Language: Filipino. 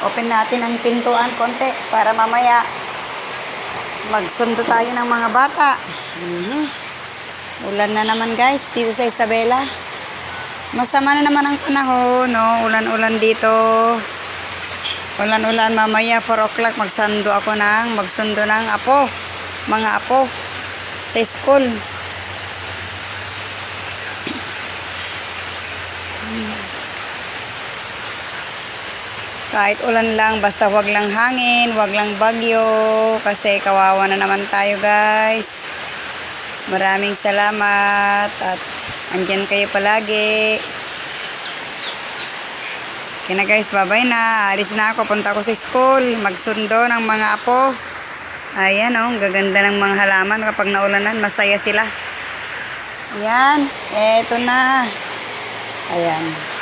Open natin ang pintuan konti para mamaya magsundo tayo ng mga bata. Ulan na naman guys dito sa Isabela. Masama na naman ang panahon, no? Ulan-ulan dito. Ulan-ulan, mamaya 4 o'clock magsundo ng apo. Mga apo sa school. Kahit ulan lang, basta wag lang hangin, wag lang bagyo, kasi kawawa na naman tayo guys. Maraming salamat at andyan kayo palagi. Kaya na guys, bye-bye na. Alis na ako, punta ako sa school, magsundo ng mga apo. Ayan oh, gaganda ng mga halaman kapag naulanan, masaya sila. Ayan, eto na. Ayan.